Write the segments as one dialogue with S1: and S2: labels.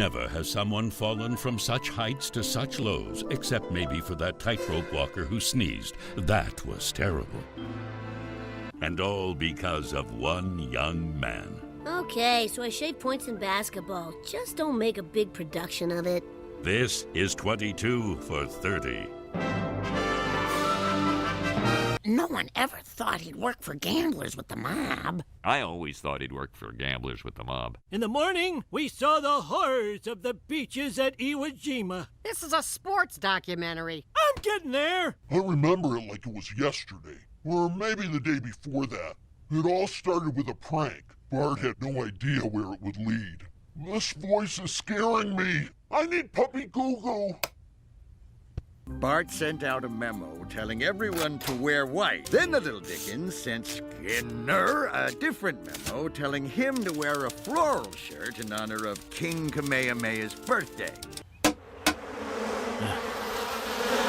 S1: Never has someone fallen from such heights to such lows, except maybe for that tightrope walker who sneezed. That was terrible. And all because of one young man.
S2: Okay, so I shave points in basketball. Just don't make a big production of it.
S1: This is 22 for 30.
S3: No one ever thought he'd work for gamblers with the mob.
S4: I always thought he'd work for gamblers with the mob.
S5: In the morning, we saw the horrors of the beaches at Iwo Jima.
S6: This is a sports documentary.
S5: I'm getting there.
S7: I remember it like it was yesterday, or maybe the day before that. It all started with a prank. Bart had no idea where it would lead. This voice is scaring me. I need puppy goo-goo.
S8: Bart sent out a memo telling everyone to wear white. Then the little Dickens sent Skinner a different memo telling him to wear a floral shirt in honor of King Kamehameha's birthday.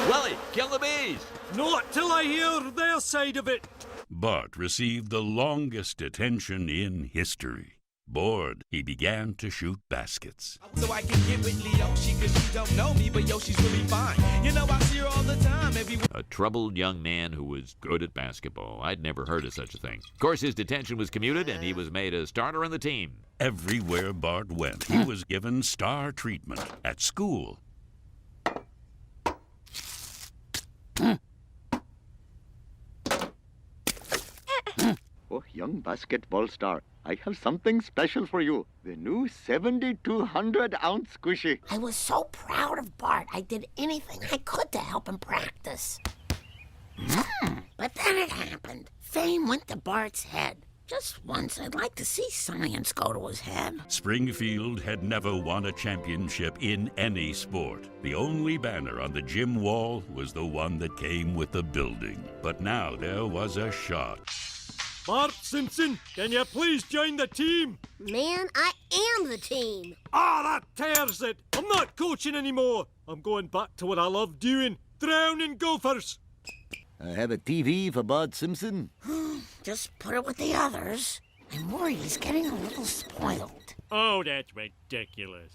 S4: Willie, kill the bees!
S5: Not till I hear their side of it.
S1: Bart received the longest detention in history. Bored, he began to shoot baskets.
S9: So I can get with Leoshi, cause she don't know me, but yo, she's really fine. You know, I see her all the time.
S4: A troubled young man who was good at basketball. I'd never heard of such a thing. Of course, his detention was commuted, and he was made a starter on the team.
S1: Everywhere Bart went, he was given star treatment. At school.
S8: Oh, young basketball star, I have something special for you. The new 7,200-ounce squishy.
S3: I was so proud of Bart, I did anything I could to help him practice. But then it happened. Fame went to Bart's head. Just once, I'd like to see science go to his head.
S1: Springfield had never won a championship in any sport. The only banner on the gym wall was the one that came with the building. But now there was a shot.
S5: Bart Simpson, can you please join the team?
S2: Man, I am the team.
S5: Ah, that tears it. I'm not coaching anymore. I'm going back to what I love doing, drowning gophers.
S8: I have a TV for Bart Simpson.
S3: Just put it with the others. I'm worried he's getting a little spoiled.
S5: Oh, that's ridiculous.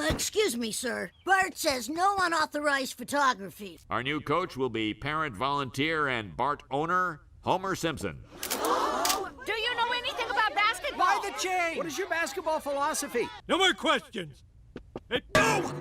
S2: Excuse me, sir. Bart says no unauthorized photography.
S4: Our new coach will be parent volunteer and Bart owner, Homer Simpson.
S6: Do you know anything about basketball?
S5: Why the change?
S6: What is your basketball philosophy?
S5: No more questions. Go!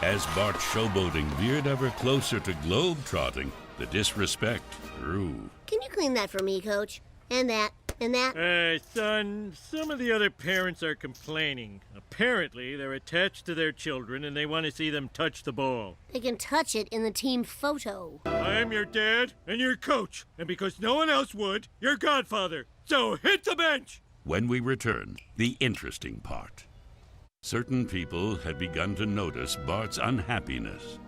S1: As Bart's showboating veered ever closer to globe-trotting, the disrespect grew.
S2: Can you clean that for me, Coach? And that, and that.
S5: Son, some of the other parents are complaining. Apparently, they're attached to their children and they want to see them touch the ball.
S2: They can touch it in the team photo.
S5: I'm your dad and your coach, and because no one else would, your godfather. So hit the bench!
S1: When we return, the interesting part. Certain people had begun to notice Bart's unhappiness.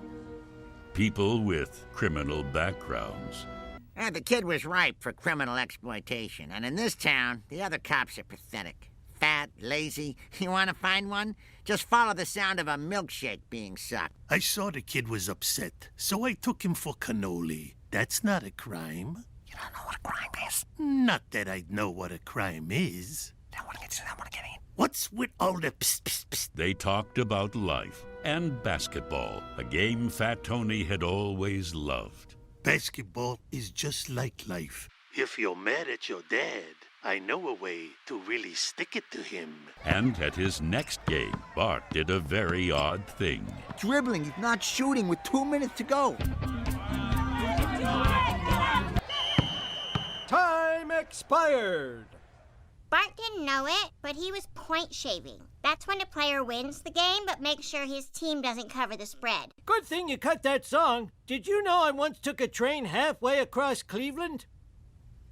S1: People with criminal backgrounds.
S3: The kid was ripe for criminal exploitation, and in this town, the other cops are pathetic. Fat, lazy. You want to find one? Just follow the sound of a milkshake being sucked.
S10: I saw the kid was upset, so I took him for cannoli. That's not a crime.
S3: You don't know what a crime is?
S10: Not that I know what a crime is.
S3: I want to get in.
S10: What's with all the psst, psst, psst?
S1: They talked about life and basketball, a game Fat Tony had always loved.
S10: Basketball is just like life. If you're mad at your dad, I know a way to really stick it to him.
S1: And at his next game, Bart did a very odd thing.
S8: Dribbling, if not shooting, with 2 minutes to go.
S5: Time expired.
S11: Bart didn't know it, but he was point shaving. That's when a player wins the game, but makes sure his team doesn't cover the spread.
S5: Good thing you cut that song. Did you know I once took a train halfway across Cleveland?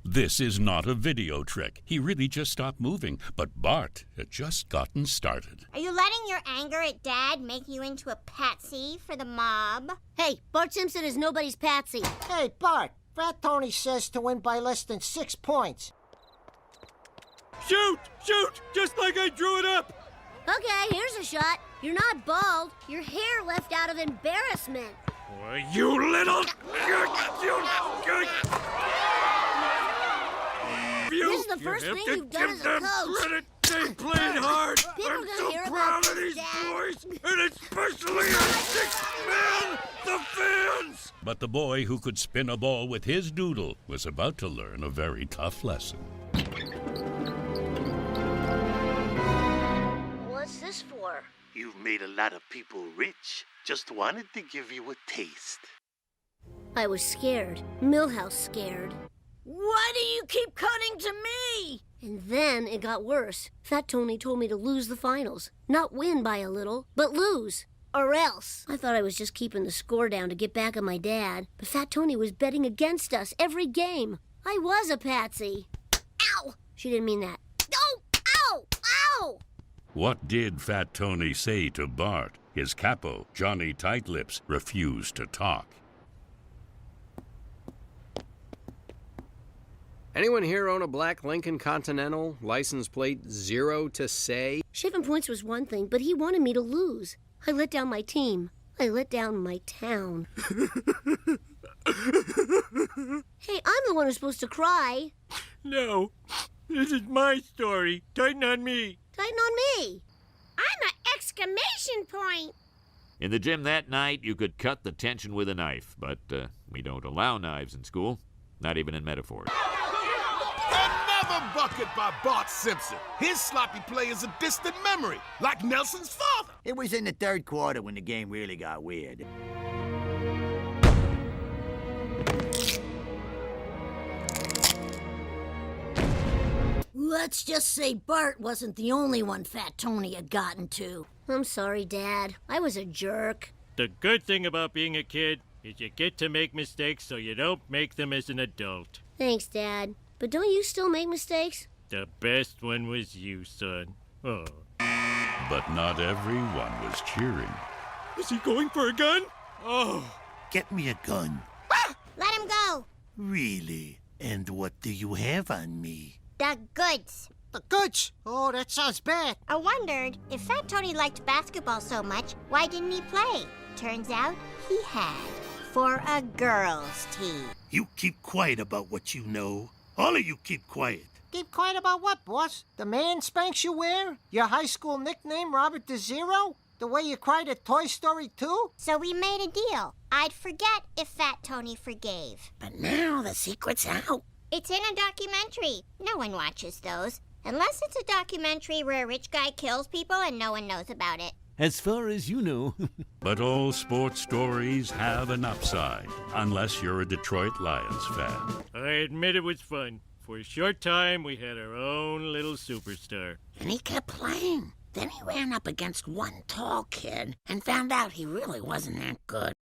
S1: This is not a video trick. He really just stopped moving, but Bart had just gotten started.
S11: Are you letting your anger at Dad make you into a patsy for the mob?
S2: Hey, Bart Simpson is nobody's patsy.
S6: Hey, Bart, Fat Tony says to win by less than 6 points.
S5: Shoot! Shoot! Just like I drew it up!
S2: Okay, here's a shot. You're not bald. Your hair left out of embarrassment.
S5: Why, you little...
S2: is the first thing you've done as a coach.
S5: Credit. They played hard.
S2: People are
S5: I'm
S2: gonna
S5: so
S2: hear
S5: proud
S2: about
S5: of these
S2: this, Dad.
S5: boys, and especially our 6 men, the fans.
S1: But the boy who could spin a ball with his doodle was about to learn a very tough lesson.
S2: What's this for?
S10: You've made a lot of people rich. Just wanted to give you a taste.
S2: I was scared. Milhaus scared. Why do you keep cutting to me? And then it got worse. Fat Tony told me to lose the finals. Not win by a little, but lose. Or else. I thought I was just keeping the score down to get back at my dad. But Fat Tony was betting against us every game. I was a patsy. Ow! She didn't mean that. Oh! Ow! Ow!
S1: What did Fat Tony say to Bart? His capo, Johnny Tightlips, refused to talk.
S12: Anyone here own a black Lincoln Continental, license plate 0 to say?
S2: Shaving points was one thing, but he wanted me to lose. I let down my team. I let down my town. Hey, I'm the one who's supposed to cry.
S5: No, this is my story. Tighten on me.
S2: Tighten on me.
S11: I'm an exclamation point.
S4: In the gym that night, you could cut the tension with a knife, but we don't allow knives in school, not even in metaphors.
S9: Another bucket by Bart Simpson. His sloppy play is a distant memory, like Nelson's father.
S3: It was in the third quarter when the game really got weird.
S2: Let's just say Bart wasn't the only one Fat Tony had gotten to. I'm sorry, Dad. I was a jerk.
S5: The good thing about being a kid is you get to make mistakes so you don't make them as an adult.
S2: Thanks, Dad. But don't you still make mistakes?
S5: The best one was you, son. Oh.
S1: But not everyone was cheering.
S5: Is he going for a gun? Oh.
S10: Get me a gun.
S11: Let him go.
S10: Really? And what do you have on me?
S11: The goods.
S6: The goods? Oh, that sounds bad.
S11: I wondered, if Fat Tony liked basketball so much, why didn't he play? Turns out he had. For a girls' team.
S10: You keep quiet about what you know. All of you keep quiet.
S6: Keep quiet about what, boss? The man Spanks you wear? Your high school nickname, Robert the Zero? The way you cried at Toy Story 2?
S11: So we made a deal. I'd forget if Fat Tony forgave.
S3: But now the secret's out.
S11: It's in a documentary. No one watches those. Unless it's a documentary where a rich guy kills people and no one knows about it.
S13: As far as you know.
S1: But all sports stories have an upside, unless you're a Detroit Lions fan.
S5: I admit it was fun. For a short time, we had our own little superstar.
S3: And he kept playing. Then he ran up against one tall kid and found out he really wasn't that good.